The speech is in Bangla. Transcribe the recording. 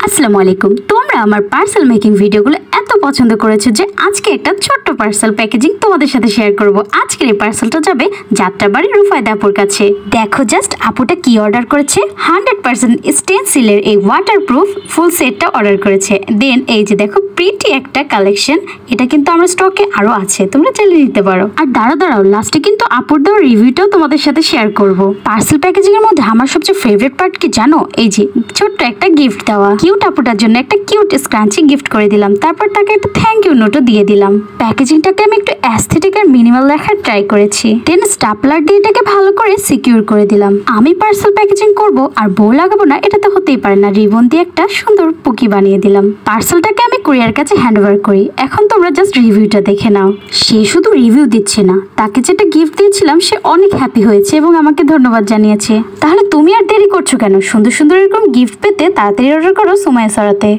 আসসালামু আলাইকুম। তোমরা আমার পার্সেল মেকিং ভিডিওগুলো এত পছন্দ করেছো যে আজকে একটা ছোট্ট পার্সেল প্যাকেজিং তোমাদের সাথে শেয়ার করব। আজকের এই পার্সেলটা যাবে যাত্রাবাড়ি রুফায়দা আপুর কাছে। দেখো জাস্ট আপুটা কি অর্ডার করেছে। 100% স্টেনসিলের এই ওয়াটারপ্রুফ ফুল সেটটা অর্ডার করেছে। দেন এই যে দেখো প্রিটি একটা কালেকশন, এটা কিন্তু আমার স্টকে আরো আছে, তোমরা চাইলে নিতে পারো। আর দাঁড়াও লাস্টে কিন্তু আপুর দেওয়ার রিভিউটাও তোমাদের সাথে শেয়ার করব। পার্সেল প্যাকেজিং এর মধ্যে আমার সবচেয়ে ফেভারিট পার্ট কি জানো? এই যে ছোট্ট একটা গিফট দেওয়া। কিউট আপুটার জন্য একটা কিউট স্ক্রাঞ্চি গিফট করে দিলাম, তারপর তাকে একটা থ্যাংক ইউ নোটও দিয়ে দিলাম। প্যাকেজিংটাকে আমি একটু অ্যাস্থেটিক আর মিনিমাল রাখার ট্রাই করেছি। দেন স্টাপলার দিয়ে এটাকে ভালো করে সিকিউর করে দিলাম। আমি পার্সেল প্যাকেজিং করব আর বউ লাগাবো না, এটা তো হতেই পারে না। রিবন দিয়ে একটা সুন্দর পুকি বানিয়ে দিলাম। পার্সেলটাকে আমি কুরিয়ার কাছে হ্যান্ড ওভার করি। এখন তোমরা জাস্ট রিভিউটা দেখে নাও। সে শুধু রিভিউ দিচ্ছে না, তাকে যেটা গিফট দিয়েছিলাম সে অনেক হ্যাপি হয়েছে এবং আমাকে ধন্যবাদ জানিয়েছে। তাহলে তুমি আর দেরি করছো কেন? সুন্দর সুন্দর এরকম গিফট পেতে তাড়াতাড়ি অর্ডার করো সুমাইয়া সারাতে।